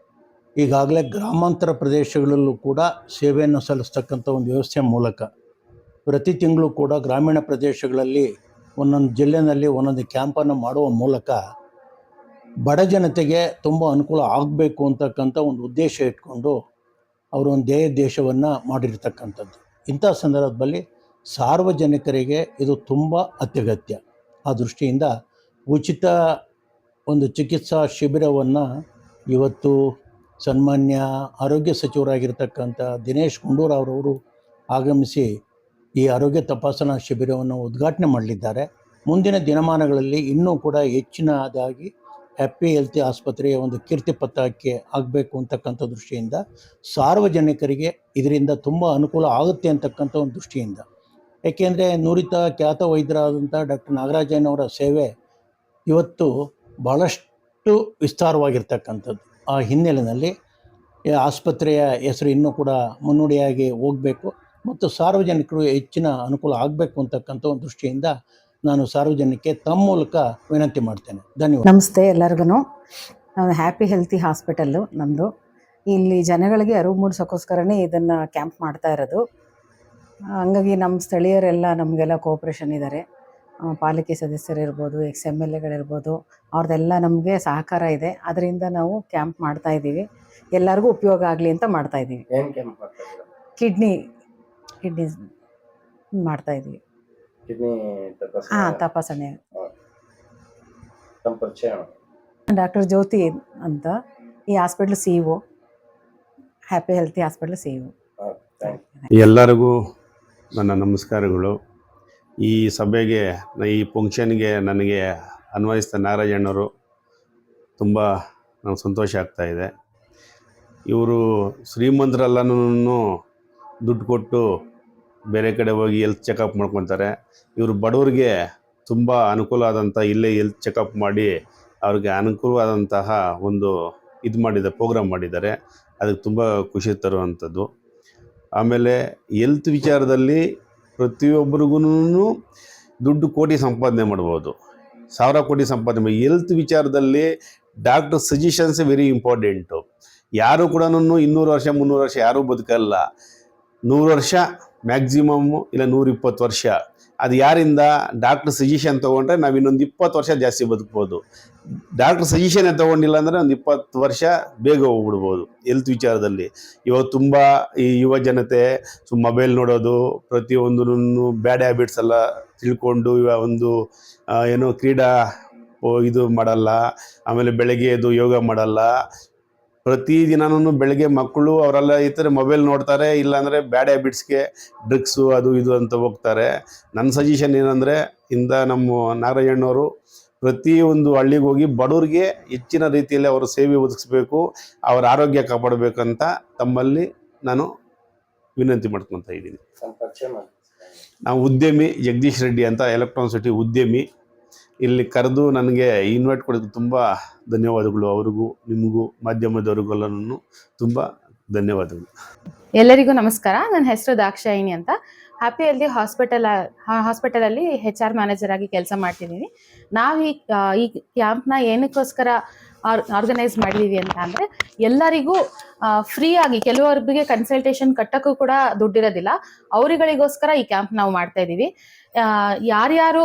F: ಈಗಾಗಲೇ ಗ್ರಾಮಾಂತರ ಪ್ರದೇಶಗಳಲ್ಲೂ ಕೂಡ ಸೇವೆಯನ್ನು ಸಲ್ಲಿಸ್ತಕ್ಕಂಥ ಒಂದು ವ್ಯವಸ್ಥೆ ಮೂಲಕ ಪ್ರತಿ ತಿಂಗಳು ಕೂಡ ಗ್ರಾಮೀಣ ಪ್ರದೇಶಗಳಲ್ಲಿ ಒಂದೊಂದು ಜಿಲ್ಲೆಯಲ್ಲಿ ಒಂದೊಂದು ಕ್ಯಾಂಪನ್ನು ಮಾಡುವ ಮೂಲಕ ಬಡ ಜನತೆಗೆ ತುಂಬ ಅನುಕೂಲ ಆಗಬೇಕು ಅಂತಕ್ಕಂಥ ಒಂದು ಉದ್ದೇಶ ಇಟ್ಕೊಂಡು ಅವರು ಒಂದು ದೇಶವನ್ನು ಮಾಡಿರ್ತಕ್ಕಂಥದ್ದು. ಇಂಥ ಸಂದರ್ಭದಲ್ಲಿ ಸಾರ್ವಜನಿಕರಿಗೆ ಇದು ತುಂಬ ಅತ್ಯಗತ್ಯ. ಆ ದೃಷ್ಟಿಯಿಂದ ಉಚಿತ ಒಂದು ಚಿಕಿತ್ಸಾ ಶಿಬಿರವನ್ನು ಇವತ್ತು ಸನ್ಮಾನ್ಯ ಆರೋಗ್ಯ ಸಚಿವರಾಗಿರ್ತಕ್ಕಂಥ ದಿನೇಶ್ ಗುಂಡೂರಾವ್ ಅವರು ಆಗಮಿಸಿ ಈ ಆರೋಗ್ಯ ತಪಾಸಣಾ ಶಿಬಿರವನ್ನು ಉದ್ಘಾಟನೆ ಮಾಡಲಿದ್ದಾರೆ. ಮುಂದಿನ ದಿನಮಾನಗಳಲ್ಲಿ ಇನ್ನೂ ಕೂಡ ಹೆಚ್ಚಿನದಾಗಿ ಹ್ಯಾಪಿ ಹೆಲ್ತಿ ಆಸ್ಪತ್ರೆಯ ಒಂದು ಕೀರ್ತಿ ಪತ್ರಕ್ಕೆ ಆಗಬೇಕು ಅಂತಕ್ಕಂಥ ದೃಷ್ಟಿಯಿಂದ ಸಾರ್ವಜನಿಕರಿಗೆ ಇದರಿಂದ ತುಂಬ ಅನುಕೂಲ ಆಗುತ್ತೆ ಅಂತಕ್ಕಂಥ ಒಂದು ದೃಷ್ಟಿಯಿಂದ, ಏಕೆಂದರೆ ನುರಿತ ಖ್ಯಾತ ವೈದ್ಯರಾದಂಥ ಡಾಕ್ಟರ್ ನಾಗರಾಜಯ್ಯನವರ ಸೇವೆ ಇವತ್ತು ಭಾಳಷ್ಟು ವಿಸ್ತಾರವಾಗಿರ್ತಕ್ಕಂಥದ್ದು. ಆ ಹಿನ್ನೆಲೆಯಲ್ಲಿ ಈ ಆಸ್ಪತ್ರೆಯ ಹೆಸರು ಇನ್ನೂ ಕೂಡ ಮುನ್ನುಡಿಯಾಗಿ ಹೋಗಬೇಕು ಮತ್ತು ಸಾರ್ವಜನಿಕರು ಹೆಚ್ಚಿನ ಅನುಕೂಲ ಆಗಬೇಕು ಅಂತಕ್ಕಂಥ ಒಂದು ದೃಷ್ಟಿಯಿಂದ ನಾನು ಸಾರ್ವಜನಿಕರಿಗೆ ತಮ್ಮ ಮೂಲಕ ವಿನಂತಿ ಮಾಡ್ತೇನೆ. ಧನ್ಯವಾದ.
G: ನಮಸ್ತೆ ಎಲ್ಲರಿಗೂ. ನಾನು ಹ್ಯಾಪಿ ಹೆಲ್ತಿ ಹಾಸ್ಪಿಟಲ್ಲು ನಮ್ಮದು. ಇಲ್ಲಿ ಜನಗಳಿಗೆ ಅರಿವು ಮೂಡಿಸೋಕ್ಕೋಸ್ಕರನೇ ಇದನ್ನು ಕ್ಯಾಂಪ್ ಮಾಡ್ತಾ ಇರೋದು. ಹಂಗಾಗಿ ನಮ್ಮ ಸ್ಥಳೀಯರೆಲ್ಲ ನಮಗೆಲ್ಲ ಕೋಆಪ್ರೇಷನ್ ಇದ್ದಾರೆ. ಪಾಲಿಕೆ ಸದಸ್ಯರಿರ್ಬೋದು, XMLAಗಳಿರ್ಬೋದು, ಅವ್ರದ್ದೆಲ್ಲ ನಮಗೆ ಸಹಕಾರ ಇದೆ. ಅದರಿಂದ ನಾವು ಕ್ಯಾಂಪ್ ಮಾಡ್ತಾಯಿದ್ದೀವಿ. ಎಲ್ಲರಿಗೂ ಉಪಯೋಗ ಆಗಲಿ ಅಂತ ಮಾಡ್ತಾಯಿದ್ದೀವಿ.
D: ಏನು ಕ್ಯಾಂಪ್ ಮಾಡ್ತಾ ಇದ್ದೀರಾ?
G: ಕಿಡ್ನಿ ಮಾಡ್ತಾಯಿದ್ದೀವಿ.
D: ಕಿಡ್ನಿ ತಪಾಸಣೆ.
G: ತಪಾಸಣೆ.
D: ತಮ್ಮ ಪರಿಚಯ ಮಾಡಿ.
G: ಡಾಕ್ಟರ್ ಜ್ಯೋತಿ ಅಂತ, ಈ hospital CEO, happy healthy hospital CEO.
D: Thank you.
H: ಎಲ್ಲರಿಗೂ ನನ್ನ ನಮಸ್ಕಾರಗಳು. ಈ ಸಭೆಗೆ, ಈ ಫಂಕ್ಷನ್ಗೆ ನನಗೆ ಅನ್ವಯಿಸಿದ ನಾಗರಾಜಣ್ಣವರು ತುಂಬ ನನಗೆ ಸಂತೋಷ ಆಗ್ತಾಯಿದೆ. ಇವರು ಶ್ರೀಮಂತರೆಲ್ಲನೂ ದುಡ್ಡು ಕೊಟ್ಟು ಬೇರೆ ಕಡೆ ಹೋಗಿ ಹೆಲ್ತ್ ಚೆಕಪ್ ಮಾಡ್ಕೊತಾರೆ. ಇವರು ಬಡವರಿಗೆ ತುಂಬ ಅನುಕೂಲ ಆದಂಥ ಇಲ್ಲೇ ಹೆಲ್ತ್ ಚೆಕಪ್ ಮಾಡಿ ಅವ್ರಿಗೆ ಅನುಕೂಲವಾದಂತಹ ಒಂದು ಪ್ರೋಗ್ರಾಮ್ ಮಾಡಿದ್ದಾರೆ. ಅದಕ್ಕೆ ತುಂಬ ಖುಷಿ ತರುವಂಥದ್ದು. ಆಮೇಲೆ ಹೆಲ್ತ್ ವಿಚಾರದಲ್ಲಿ ಪ್ರತಿಯೊಬ್ಬರಿಗೂ ದುಡ್ಡು ಕೋಟಿ ಸಂಪಾದನೆ ಮಾಡ್ಬೋದು, ಸಾವಿರ ಕೋಟಿ ಸಂಪಾದನೆ ಮಾಡಿ. ಹೆಲ್ತ್ ವಿಚಾರದಲ್ಲಿ ಡಾಕ್ಟರ್ ಸಜೆಷನ್ಸ್ ವೆರಿ ಇಂಪಾರ್ಟೆಂಟು. ಯಾರು ಕೂಡ 200 ವರ್ಷ 300 ವರ್ಷ ಯಾರೂ ಬದುಕಲ್ಲ. 100 ವರ್ಷ ಮ್ಯಾಕ್ಸಿಮಮ್ಮು, ಇಲ್ಲ 120 ವರ್ಷ. ಅದು ಯಾರಿಂದ? ಡಾಕ್ಟ್ರ್ ಸಜೆಷನ್ ತೊಗೊಂಡ್ರೆ ನಾವು ಇನ್ನೊಂದು 20 ವರ್ಷ ಜಾಸ್ತಿ ಬದುಕ್ಬೋದು. ಡಾಕ್ಟ್ರ್ ಸಜೆಷನ್ನೇ ತೊಗೊಂಡಿಲ್ಲ ಅಂದರೆ ಒಂದು 20 ವರ್ಷ ಬೇಗ ಹೋಗ್ಬಿಡ್ಬೋದು ಹೆಲ್ತ್ ವಿಚಾರದಲ್ಲಿ. ಇವತ್ತು ತುಂಬ ಈ ಯುವ ಜನತೆ ಮೊಬೈಲ್ ನೋಡೋದು, ಪ್ರತಿಯೊಂದೂ ಬ್ಯಾಡ್ ಹ್ಯಾಬಿಟ್ಸ್ ಎಲ್ಲ ತಿಳ್ಕೊಂಡು ಒಂದು ಏನೋ ಕ್ರೀಡಾ ಇದು ಮಾಡಲ್ಲ. ಆಮೇಲೆ ಬೆಳಗ್ಗೆ ಎದ್ದು ಯೋಗ ಮಾಡಲ್ಲ. ಪ್ರತಿದಿನನೂ ಬೆಳಗ್ಗೆ ಮಕ್ಕಳು ಅವರೆಲ್ಲ ಈ ಥರ ಮೊಬೈಲ್ ನೋಡ್ತಾರೆ, ಇಲ್ಲಾಂದರೆ ಬ್ಯಾಡ್ ಹ್ಯಾಬಿಟ್ಸ್ಗೆ ಡ್ರಗ್ಸು ಅದು ಇದು ಅಂತ ಹೋಗ್ತಾರೆ. ನನ್ನ ಸಜೆಷನ್ ಏನಂದರೆ, ನಮ್ಮ ನಾಗರಾಜಣ್ಣವರು ಪ್ರತಿಯೊಂದು ಹಳ್ಳಿಗೆ ಹೋಗಿ ಬಡವ್ರಿಗೆ ಹೆಚ್ಚಿನ ರೀತಿಯಲ್ಲಿ ಅವರು ಸೇವೆ ಒದಗಿಸ್ಬೇಕು, ಅವರ ಆರೋಗ್ಯ ಕಾಪಾಡಬೇಕಂತ ತಮ್ಮಲ್ಲಿ ನಾನು ವಿನಂತಿ ಮಾಡ್ಕೊತಾ ಇದ್ದೀನಿ. ನಾವು ಉದ್ಯಮಿ ಜಗದೀಶ್ ರೆಡ್ಡಿ ಅಂತ, ಎಲೆಕ್ಟ್ರಾನಿಕ್ ಸಿಟಿ ಉದ್ಯಮಿ. ಇಲ್ಲಿ ಕರೆದು ನನಗೆ ಇನ್ವೈಟ್ ಕೊಡೋದಕ್ಕೆ ತುಂಬ ಧನ್ಯವಾದಗಳು. ಅವ್ರಿಗೂ ನಿಮಗೂ ಮಾಧ್ಯಮದವ್ರಿಗೆಲ್ಲನೂ ತುಂಬ ಧನ್ಯವಾದಗಳು.
I: ಎಲ್ಲರಿಗೂ ನಮಸ್ಕಾರ. ನನ್ನ ಹೆಸರು ದಾಕ್ಷಾಯಿಣಿ ಅಂತ. ಹ್ಯಾಪಿ ಹೆಲ್ತಿ ಹಾಸ್ಪಿಟಲಲ್ಲಿ HR ಮ್ಯಾನೇಜರ್ ಆಗಿ ಕೆಲಸ ಮಾಡ್ತಿದ್ದೀನಿ. ನಾವು ಈ ಕ್ಯಾಂಪ್ನ ಏನಕ್ಕೋಸ್ಕರ ಆರ್ಗನೈಸ್ ಮಾಡಿದೀವಿ ಅಂತ ಅಂದರೆ, ಎಲ್ಲರಿಗೂ ಫ್ರೀಯಾಗಿ, ಕೆಲವೊಬ್ಬರಿಗೆ ಕನ್ಸಲ್ಟೇಷನ್ ಕಟ್ಟೋಕ್ಕೂ ಕೂಡ ದುಡ್ಡಿರೋದಿಲ್ಲ, ಅವರಿಗಳಿಗೋಸ್ಕರ ಈ ಕ್ಯಾಂಪ್ ನಾವು ಮಾಡ್ತಾ ಇದ್ದೀವಿ. ಯಾರ್ಯಾರು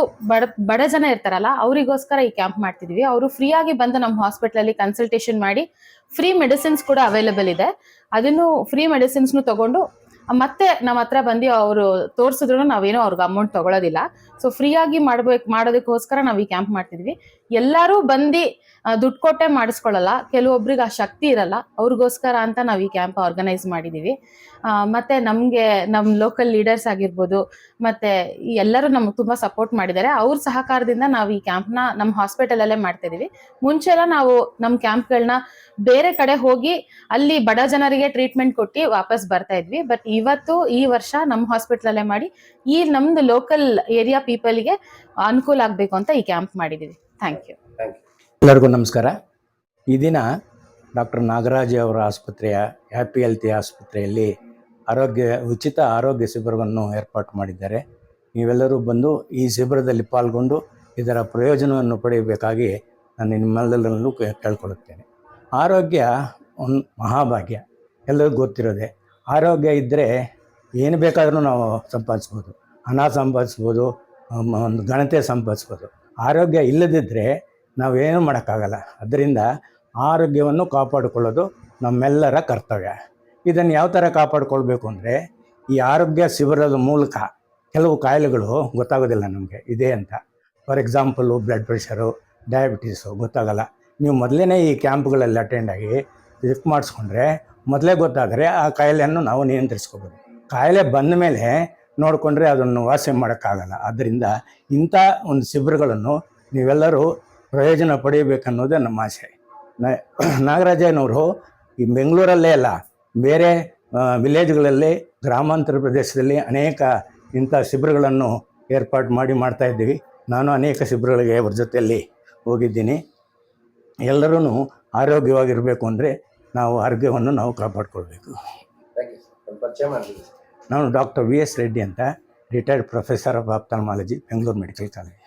I: ಬಡ ಜನ ಇರ್ತಾರಲ್ಲ ಅವರಿಗೋಸ್ಕರ ಈ ಕ್ಯಾಂಪ್ ಮಾಡ್ತಿದೀವಿ. ಅವರು ಫ್ರೀಯಾಗಿ ಬಂದು ನಮ್ಮ ಹಾಸ್ಪಿಟ್ಲಲ್ಲಿ ಕನ್ಸಲ್ಟೇಷನ್ ಮಾಡಿ, ಫ್ರೀ ಮೆಡಿಸಿನ್ಸ್ ಕೂಡ ಅವೈಲೇಬಲ್ ಇದೆ. ಅದನ್ನು ಫ್ರೀ ಮೆಡಿಸಿನ್ಸ್ನು ತಗೊಂಡು ಮತ್ತೆ ನಮ್ಮ ಹತ್ರ ಬಂದು ಅವರು ತೋರಿಸಿದ್ರು ನಾವೇನೋ ಅವ್ರಿಗೆ ಅಮೌಂಟ್ ತಗೊಳ್ಳೋದಿಲ್ಲ. ಸೊ ಫ್ರೀಯಾಗಿ ಮಾಡೋದಕ್ಕೋಸ್ಕರ ನಾವು ಈ ಕ್ಯಾಂಪ್ ಮಾಡ್ತಿದ್ವಿ. ಎಲ್ಲರೂ ಬಂದು ದುಡ್ಡು ಕೊಟ್ಟೆ ಮಾಡಿಸ್ಕೊಳ್ಳಲ್ಲ, ಕೆಲವೊಬ್ರಿಗೆ ಆ ಶಕ್ತಿ ಇರಲ್ಲ, ಅವ್ರಿಗೋಸ್ಕರ ಅಂತ ನಾವು ಈ ಕ್ಯಾಂಪ್ ಆರ್ಗನೈಸ್ ಮಾಡಿದ್ದೀವಿ. ಮತ್ತೆ ನಮಗೆ ನಮ್ಮ ಲೋಕಲ್ ಲೀಡರ್ಸ್ ಆಗಿರ್ಬೋದು, ಮತ್ತೆ ಎಲ್ಲರೂ ನಮ್ಗೆ ತುಂಬ ಸಪೋರ್ಟ್ ಮಾಡಿದ್ದಾರೆ. ಅವ್ರ ಸಹಕಾರದಿಂದ ನಾವು ಈ ಕ್ಯಾಂಪ್ನ ನಮ್ಮ ಹಾಸ್ಪಿಟಲಲ್ಲೇ ಮಾಡ್ತಾ ಇದೀವಿ. ಮುಂಚೆ ಎಲ್ಲ ನಾವು ನಮ್ಮ ಕ್ಯಾಂಪ್ಗಳನ್ನ ಬೇರೆ ಕಡೆ ಹೋಗಿ ಅಲ್ಲಿ ಬಡ ಜನರಿಗೆ ಟ್ರೀಟ್ಮೆಂಟ್ ಕೊಟ್ಟು ವಾಪಸ್ ಬರ್ತಾ ಇದ್ವಿ. ಬಟ್ ಈ ವರ್ಷ ನಮ್ಮ ಹಾಸ್ಪಿಟಲಲ್ಲೇ ಮಾಡಿ ಈ ನಮ್ದು ಲೋಕಲ್ ಏರಿಯಾ ಪೀಪಲ್ಗೆ ಅನುಕೂಲ ಆಗಬೇಕು ಅಂತ ಈ ಕ್ಯಾಂಪ್ ಮಾಡಿದ್ದೀವಿ. Thank you.
F: ಎಲ್ಲರಿಗೂ ನಮಸ್ಕಾರ. ಈ ದಿನ ಡಾಕ್ಟರ್ ನಾಗರಾಜ್ ಅವರ ಆಸ್ಪತ್ರೆಯ ಹ್ಯಾಪಿ ಹೆಲ್ತಿ ಆಸ್ಪತ್ರೆಯಲ್ಲಿ ಉಚಿತ ಆರೋಗ್ಯ ಶಿಬಿರವನ್ನು ಏರ್ಪಾಟು ಮಾಡಿದ್ದಾರೆ. ನೀವೆಲ್ಲರೂ ಬಂದು ಈ ಶಿಬಿರದಲ್ಲಿ ಪಾಲ್ಗೊಂಡು ಇದರ ಪ್ರಯೋಜನವನ್ನು ಪಡೆಯಬೇಕಾಗಿ ನಾನು ನಿಮ್ಮೆಲ್ಲರಲ್ಲೂ ಕೇಳ್ಕೊಳ್ಳುತ್ತೇನೆ. ಆರೋಗ್ಯ ಒಂದು ಮಹಾಭಾಗ್ಯ, ಎಲ್ಲರಿಗೂ ಗೊತ್ತಿರೋದೆ. ಆರೋಗ್ಯ ಇದ್ದರೆ ಏನು ಬೇಕಾದರೂ ನಾವು ಸಂಪಾದಿಸ್ಬೋದು, ಹಣ ಸಂಪಾದಿಸ್ಬೋದು, ಒಂದು ಘನತೆ ಸಂಪಾದಿಸ್ಬೋದು. ಆರೋಗ್ಯ ಇಲ್ಲದಿದ್ದರೆ ನಾವೇನು ಮಾಡೋಕ್ಕಾಗಲ್ಲ. ಅದರಿಂದ ಆರೋಗ್ಯವನ್ನು ಕಾಪಾಡಿಕೊಳ್ಳೋದು ನಮ್ಮೆಲ್ಲರ ಕರ್ತವ್ಯ. ಇದನ್ನು ಯಾವ ಥರ ಕಾಪಾಡಿಕೊಳ್ಬೇಕು ಅಂದರೆ, ಈ ಆರೋಗ್ಯ ಶಿಬಿರದ ಮೂಲಕ ಕೆಲವು ಕಾಯಿಲೆಗಳು ಗೊತ್ತಾಗೋದಿಲ್ಲ ನಮಗೆ ಇದೆ ಅಂತ. For example blood pressure, diabetes ಗೊತ್ತಾಗಲ್ಲ. ನೀವು ಮೊದಲೇ ಈ ಕ್ಯಾಂಪ್ಗಳಲ್ಲಿ ಅಟೆಂಡ್ ಆಗಿ ಚೆಕ್ ಮಾಡಿಸ್ಕೊಂಡ್ರೆ ಮೊದಲೇ ಗೊತ್ತಾದರೆ ಆ ಕಾಯಿಲೆಯನ್ನು ನಾವು ನಿಯಂತ್ರಿಸ್ಕೋಬೋದು. ಕಾಯಿಲೆ ಬಂದ ಮೇಲೆ ನೋಡಿಕೊಂಡ್ರೆ ಅದನ್ನು ವಾಸಿ ಮಾಡೋಕ್ಕಾಗಲ್ಲ. ಆದ್ದರಿಂದ ಇಂಥ ಒಂದು ಶಿಬಿರಗಳನ್ನು ನೀವೆಲ್ಲರೂ ಪ್ರಯೋಜನ ಪಡೆಯಬೇಕನ್ನೋದೇ ನಮ್ಮ ಆಸೆ. ನಾಗರಾಜನವರು ಈ ಬೆಂಗಳೂರಲ್ಲೇ ಅಲ್ಲ, ಬೇರೆ ವಿಲೇಜ್ಗಳಲ್ಲಿ, ಗ್ರಾಮಾಂತರ ಪ್ರದೇಶದಲ್ಲಿ ಅನೇಕ ಇಂಥ ಶಿಬಿರಗಳನ್ನು ಏರ್ಪಾಡು ಮಾಡ್ತಾ ಇದ್ದೀವಿ. ನಾನು ಅನೇಕ ಶಿಬಿರಗಳಿಗೆ ಅವ್ರ ಜೊತೆಯಲ್ಲಿ ಹೋಗಿದ್ದೀನಿ. ಎಲ್ಲರೂ ಆರೋಗ್ಯವಾಗಿರಬೇಕು ಅಂದರೆ ನಾವು ಆರೋಗ್ಯವನ್ನು ನಾವು ಕಾಪಾಡಿಕೊಳ್ಬೇಕು. ನಾನು ಡಾಕ್ಟರ್ VS ರೆಡ್ಡಿ ಅಂತ, retired professor of ophthalmology, Bengaluru medical college.